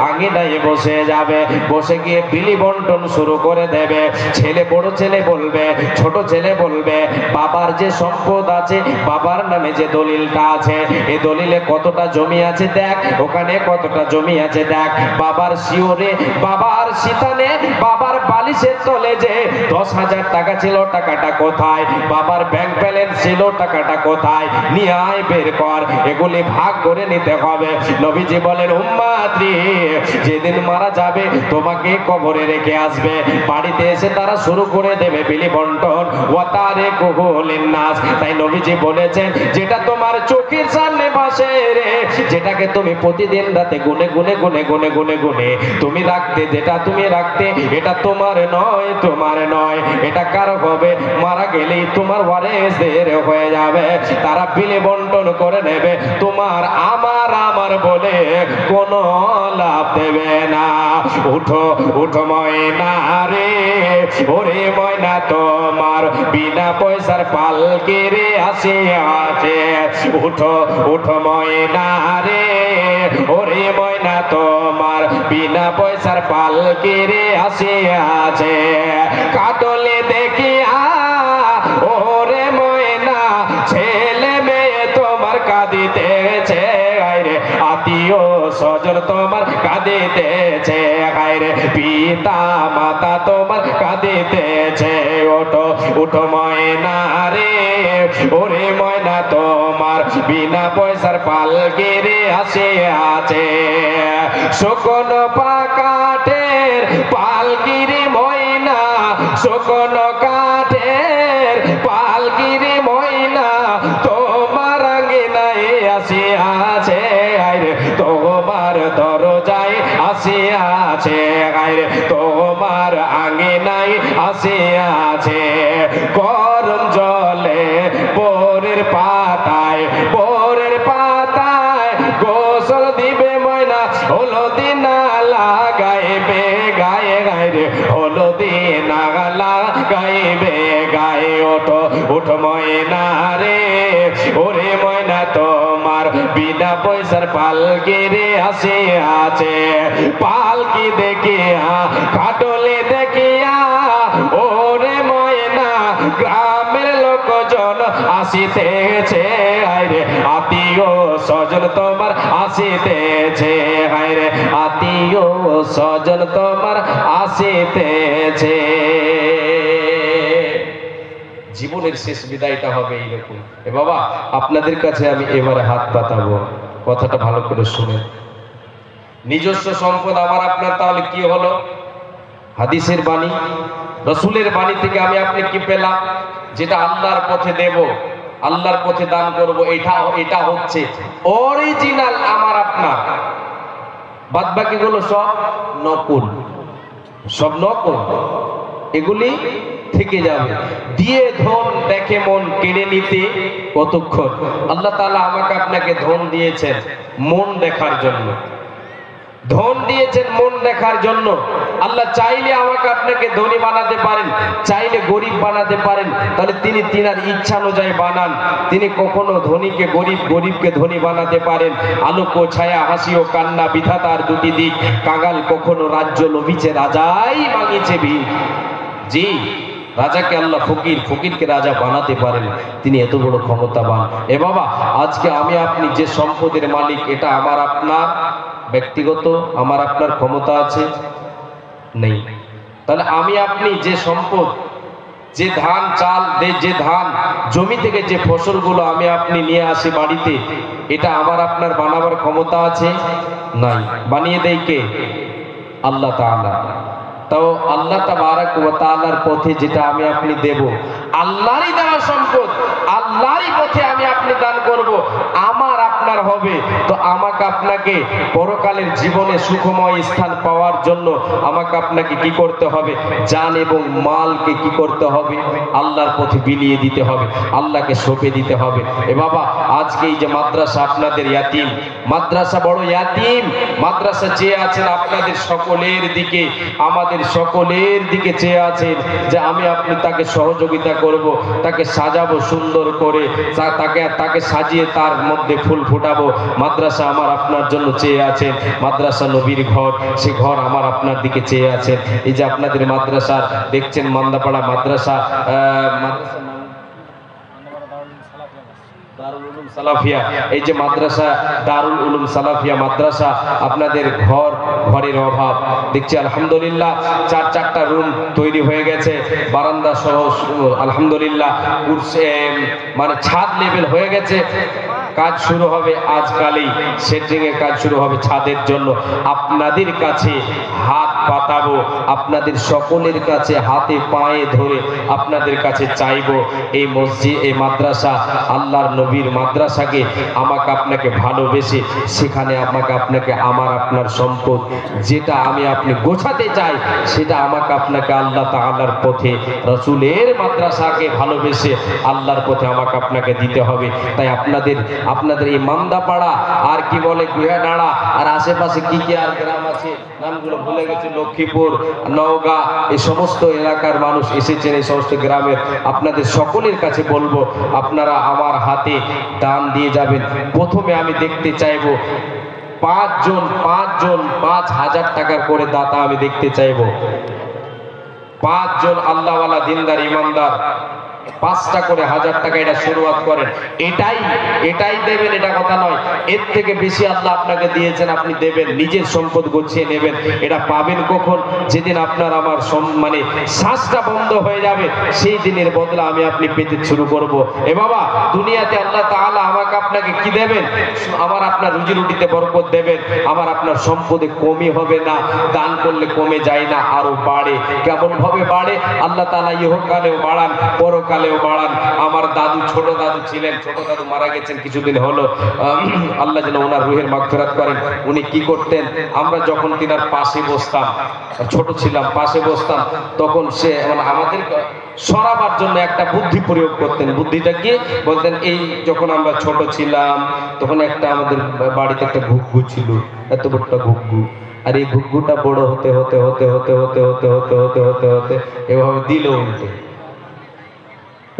আঙিনায় বসে যাবে, বসে গিয়ে বিলি বন্টন শুরু করে দেবে। ছেলে, বড় ছেলে বলবে, ছোট ছেলে বলবে, বাবার যে সম্পদ আছে, বাবার নামে যে দলিলটা আছে, এই দলিলে কতটা জমি আছে দেখ, ওখানে কতটা জমি আছে দেখ, বাবার শিওরে, বাবার সিতানে, বাবার বালিশের তলে যে 10,000 টাকা ছিল, টাকাটা কোথায়? বাবার ব্যাংক ব্যালেন্স ছিল, টাকাটা কোথায়? নিয়ে আয়, বের কর, এগুলি ভাগ করে নিতে হবে। নবীজি বলেন, উম্মত রে, যেদিন মারা যাবে তোমাকে কবরে রেখে আসবে, বাড়িতে এসে তারা শুরু করে দেবে বিলি বন্টন। ওয়া তারিকুহু লিন্নাস। তাই নবীজি বলেছেন, যেটা তোমার চোখের সামনে ভাসে রে, যেটাকে তুমি প্রতিদিন রাতে গুনে গুনে গুনে গুনে গুনে গুনে তুমি রাখতে, যেটা তুমি রাখতে, এটা তোমার নয়, তোমার নয়, এটা কার হবে? মারা গেলেই তোমার ওয়ারিসদের হয়ে যাবে, তারা বিলি বন্টন করে নেবে, তোমার আমার আমার বলে কোনো লাভ দেবে না। উঠো উঠো ময়না রে, ওরে ময়না তোমার বিনা পয়সার পালকে রে আসে আছে। উঠো উঠো ময়না রে, ওরে ময়না তোমার বিনা পয়সার পালকে রে আসে আছে। কাটলে দেখিয়া ওরে ময়না, ছেলে মেয়ে তোমার কাঁদিতেছে, আত্মীয় স্বজন তোমার কাঁদিতেছে, পিতা মাতা তোমার কাঁদিতেছে। ওঠো উঠো ময়না রে, ওরে ময়না তোমার বিনা পয়সার পালকে রে আসে আছে। শুকনো কাঠের পালকি রে ময়না, শুকনো কাঠের পালকি রে ময়না, তোমার আঙ্গিনায় আসে আছে, তোমার দরজায় আসে আছে, তোমার আঙ্গিনায় আসে আছে। গরম জলে বোরের পাতায়, বোরের পাতায় গোসল দিবে ময়না, হলদি না রে হলদি নাগালা গাইবে গায়ে ওঠো উঠ ময়না রে ওরে ময়না তোমার বিনা পয়সার পালকি রে আসে আছে পালকি দেখিয়া খাটলে দেখিয়া ওরে ময়না গ্রামের লোকজন আসিতেছে হায়রে আত্মীয় স্বজন তোমার আসিতেছে হায়রে আত্মীয় স্বজন তোমার আসিতেছে। জীবনের শেষ বিদায়টা হবে এইরকম। এ বাবা আপনাদের কাছে আমি এবারে হাত পাতাবো, কথাটা ভালো করে শুনে। নিজস্ব সম্পদ আমার আপনার তাহলে কি হলো? হাদিসের বাণী, রসুলের বাণী থেকে আমি আপনি কি পেলাম? যেটা আল্লাহর পথে দেব, আল্লাহর পথে দান করব, এটা হচ্ছে অরিজিনাল আমার আপনার। বাদ বাকিগুলো সব নকল, সব নকল, এগুলি থেকে যাবে। দিয়ে ধন দেখে মন কেড়ে নিতে কতক্ষণ? আল্লাহ তাআলা আমাকে আপনাকে ধন দিয়েছেন মন দেখার জন্য, ধন দিয়েছেন মন দেখার জন্য। আল্লাহ চাইলে আমাকে আপনাকে ধনী বানাতে পারেন, চাইলে গরিব বানাতে পারেন। তাহলে তিনি তিনার ইচ্ছা অনুযায়ী বানান। তিনি কখনো ধনীকে গরিব, গরিবকে ধনী বানাতে পারেন। আলোক ও ছায়া, হাসি ও কান্না বিধাতার দুটি দিক। কাঙাল কখনো রাজ্য লোভিছে, রাজাই মাগিছে ভিক। জি, রাজাকে আল্লাহ ফকির, ফকিরকে রাজা বানাতে পারেন। তিনি এত বড় ক্ষমতাবান। এ বাবা আজকে আমি আপনি যে সম্পদের মালিক, এটা আমার আপনার ব্যক্তিগত, আমার আপনার ক্ষমতা আছে নেই। তাহলে আমি আপনি যে সম্পদ, যে ধান চাল, যে ধান জমি থেকে যে ফসলগুলো আমি আপনি নিয়ে আসি বাড়িতে, এটা আমার আপনার বানাবার ক্ষমতা আছে নাই। বানিয়ে দেয় কে? আল্লাহ তাআলা। তাও আল্লাহ তাবারাক ওয়া তাআলার পথে যেটা আমি আপনি দেব, আল্লাহরই দেওয়া সম্পদ, আল্লাহরই পথে আমি আপনি দান করব, আমার আপনার হবে। তো আমাকে আপনাকে পরকালের জীবনে সুখময় স্থান পাওয়ার জন্য আমাকে আপনাকে কি করতে হবে? জান এবং মালকে কি করতে হবে? আল্লাহর পথে বিলিয়ে দিতে হবে, আল্লাহকে সঁপে দিতে হবে। এ বাবা আজকে এই যে মাদ্রাসা, আপনাদের ইয়াতিম মাদ্রাসা, বড় ইয়াতিম মাদ্রাসা চেয়ে আছেন আপনাদের সকলের দিকে, আমাদের সকলের দিকে চেয়ে আছেন যে আমি আপনি তাকে সহযোগিতা করব, তাকে সাজাবো সুন্দর করে, তাকে সাজিয়ে তার মধ্যে ফুল ফুটাবো। মাদ্রাসা আমার আপনার জন্য চেয়ে আছেন, মাদ্রাসা নবীর ঘর, সে ঘর আমার আপনার দিকে চেয়ে আছেন। এই যে আপনাদের মাদ্রাসার দেখছেন মান্দাপাড়া মাদ্রাসা, দারুল উলুম সালাফিয়া, এই যে মাদ্রাসা দারুল উলুম সালাফিয়া মাদ্রাসা, আপনাদের ঘরের অভাব দেখছি। আলহামদুলিল্লাহ 4-4টা রুম তৈরি হয়ে গেছে, বারান্দা সহ আলহামদুলিল্লাহ মানে ছাদ লেভেল হয়ে গেছে। কাজ শুরু হবে আজকালই, সেটিং এর কাজ শুরু হবে ছাদের জন্য। আপনাদের কাছে হাত পাতাবো, আপনাদের সকলের কাছে হাতে পায়ে ধরে আপনাদের কাছে চাইবো, এই মসজিদ, এই মাদ্রাসা, আল্লাহর নবীর মাদ্রাসাকে আমাকে আপনাকে ভালোবেসে সেখানে আমাকে আপনাকে আমার আপনার সম্পদ যেটা আমি আপনি গোছাতে চাই, সেটা আমাকে আপনাকে আল্লাহ তাআলার পথে, রসুলের মাদ্রাসাকে ভালোবেসে আল্লাহর পথে আমাকে আপনাকে দিতে হবে। তাই আপনাদের এই মান্দাপাড়া আর কি বলে গুহাডাড়া আর আশেপাশে কি কি আর গ্রাম আছে, নামগুলো ভুলে গেছে, লক্ষ্মীপুর, নওগাঁ, এই সমস্ত এলাকার মানুষ এসেছেন, এই সমস্ত গ্রামের আপনাদের সকলের কাছে বলবো আপনারা আমার হাতে দান দিয়ে যাবেন। প্রথমে আমি দেখতে চাইবো 5 জন 5,000 টাকার করে দাতা আমি দেখতে চাইবো। 5 জন আল্লাহওয়ালা দিনদার ইমানদার 5টা করে 1000 টাকা এটা শুরুয়াত করেন। এটাই দেবেন, এটা কথা নয়, এর থেকে বেশি আল্লাহ আপনাকে দিয়েছেন, আপনি দেবেন, নিজের সম্পদ গুছিয়ে নেবেন। এটা পাবেন কখন? যেদিন আপনার আমার মানে শ্বাসটা বন্ধ হয়ে যাবে, সেই দিনের বদলা আমি আপনি পেতে শুরু করব। এ বাবা দুনিয়াতে আল্লাহ তাআলা আমাকে আপনাকে কি দেবেন? আমার আপনার রুজি রুটিতে বরকত দেবেন, আমার আপনার সম্পদে কমই হবে না, দান করলে কমে যায় না, আরো বাড়ে। কেমন ভাবে বাড়ে? আল্লাহ তাআলা ইহকালেও বাড়ান, পরকালেও বাড়ান। আমার দাদু, ছোট দাদু ছিলেন, ছোট দাদু মারা গেছেন কিছুদিন হলো, আল্লাহ যেন ওনার রুহের মাগফিরাত করেন। উনি কি করতেন? আমরা যখন তিনার পাশে বসতাম, ছোট ছিলাম, পাশে বসতাম, তখন সে মানে আমাদের সরাবার জন্য একটা বুদ্ধি প্রয়োগ করতেন। বুদ্ধিটা কি? বলতেন এই যখন আমরা ছোট ছিলাম তখন একটা আমাদের বাড়িতে একটা ঘুঘু ছিল, এত বড় ঘুঘু, আর এই ঘুঘুটা বড় হতে হতে হতে হতে হতে হতে হতে হতে হতে হতে এভাবে দিল উল্টে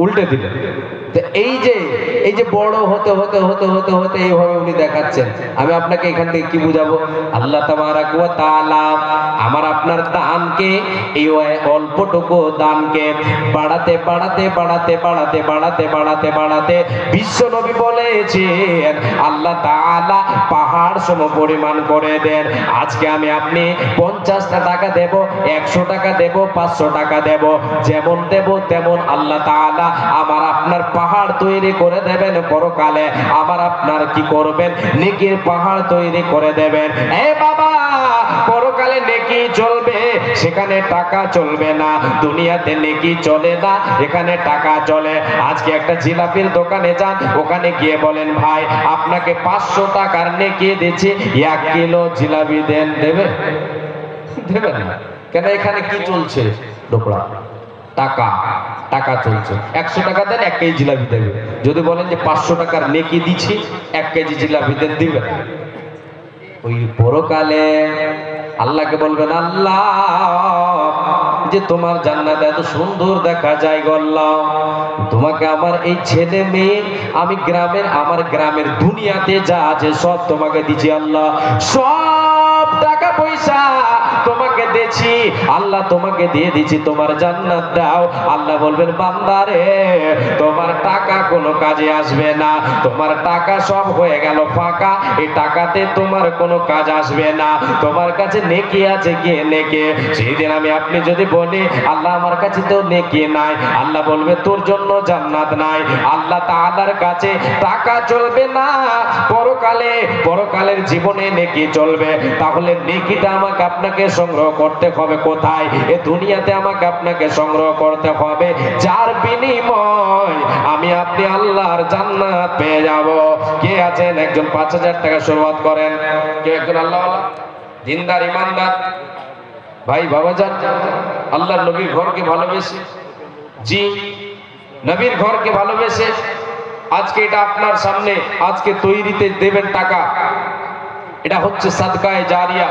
উল্টে দিল। তো এই যে বড় হতে হতে হতে হতে হতে এইভাবে উনি দেখাচ্ছেন। আমি আপনাকে এখান থেকে কি বুঝাবো? আল্লাহ তাবারাক ওয়া তাআলা আমার আপনার দানকে, এই অল্পটুকু দানকে বাড়াতে বাড়াতে বাড়াতে বাড়াতে বাড়াতে বাড়াতে বাড়াতে বিশ্ব নবী বলেছেন আল্লাহ তাআলা পাহাড় সম পরিমাণ করে দেন। আজকে আমি আপনি 50টা টাকা দেব, 100 টাকা দেব, 500 টাকা দেব, যেমন দেব তেমন আল্লাহ তাআলা আমার আপনার পাহাড় তৈরি করে দেবেন। পরকালে আমার আপনার কি করবেন? নেকির পাহাড় তৈরি করে দেবেন। এ বাবা, পরকালে নেকি চলবে, সেখানে টাকা চলবে না। দুনিয়াতে নেকি চলে না, এখানে টাকা চলে। আজকে একটা জিলাপির দোকানে যান, ওখানে গিয়ে বলেন ভাই আপনাকে 500 টাকার নেকি দিচ্ছি, 1 কিলো জিলাপি দেন, দেবে? দেবে না। কেন? এখানে কি চলছে? ঢোকলা টাকা, টাকা চলছে। 100 টাকা দেন, 1 কেজি জিলাপি দেবে। যদি বলেন যে 500 টাকার নেকি দিচ্ছি, 1 কেজি জিলাপি দেন, দিবে না। ওই পরকালে আল্লাহকে বলবেন আল্লাহ যে তোমার জান্নাত এত সুন্দর দেখা যায় গো আল্লাহ, তোমাকে আমার এই ছেলে মেয়ে, আমি গ্রামের, আমার গ্রামের দুনিয়াতে যা আছে সব তোমাকে দিচ্ছি আল্লাহ, সব টাকা পয়সা তোমাকে দিয়েছি আল্লাহ, তোমাকে দিয়ে দিচ্ছি, তোমার জান্নাত দাও। আল্লাহ বলবেন বান্দারে তোমার টাকা কোনো কাজে আসবে না, তোমার টাকা সব হয়ে গেল ফাঁকা, এই টাকাতে তোমার কোনো কাজ আসবে না, তোমার কাছে নেকি আছে কি? নেকি। সেদিন আমি আপনি যদি বলি আল্লাহ আমার কাছে তো নেকি নাই, আল্লাহ বলবে তোর জন্য জান্নাত নাই। আল্লাহ তাআলার কাছে টাকা চলবে না, পরকালে, পরকালের জীবনে নেকি চলবে। তাহলে নেকিটা আমাকে আপনাকে সংগ্রহ করতে হবে কোথায়? এ দুনিয়াতে আমাকে আপনাকে সংগ্রহ করতে হবে, যার বিনিময় আমি আপনি আল্লাহর জান্নাত পেয়ে যাব। কে আছেন? একজন 5000 টাকা শুরুয়াত করেন। কেউ একজন আল্লাহওয়ালা দিনদার ইমানদার ভাই বাবাজান, আল্লাহর নবীর ঘরকে ভালোবেসে, জি নবীর ঘরকে ভালোবেসে আজকে এটা আপনার সামনে আজকে তৈরিতে দেবেন টাকা, এটা হচ্ছে সাদকায়ে জারিয়া।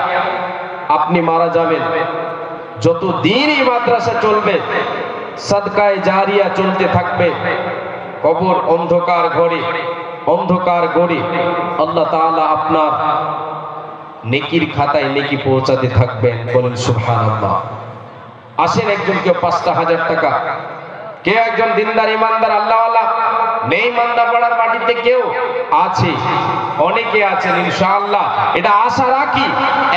আপনি মারা যাবেন, যতদিন এই মাদ্রাসা চলবে সাদকায়ে জারিয়া চলতে থাকবে। কবর অন্ধকার ঘরে, অন্ধকার ঘরে আল্লাহ তাআলা আপনার নেকির খাতায় নেকি পৌঁছাতে থাকবেন। বলেন সুবহানাল্লাহ। আসেন একজন কেউ 5,000 টাকা, কেউ একজন দিনদার ইমানদার আল্লাহওয়ালা নেই? মান্দাপাড়ার মাটিতে কেউ আছে? অনেকে আছেন ইনশাআল্লাহ। এটা আশা রাখি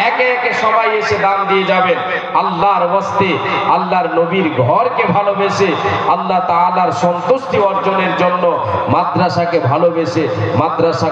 একে একে সবাই এসে দান দিয়ে যাবেন। আল্লাহর ওয়াস্তে, আল্লাহর নবীর ঘরকে ভালোবেসে, আল্লাহ তাআলার সন্তুষ্টি অর্জনের জন্য মাদ্রাসাকে ভালোবেসে, মাদ্রাসা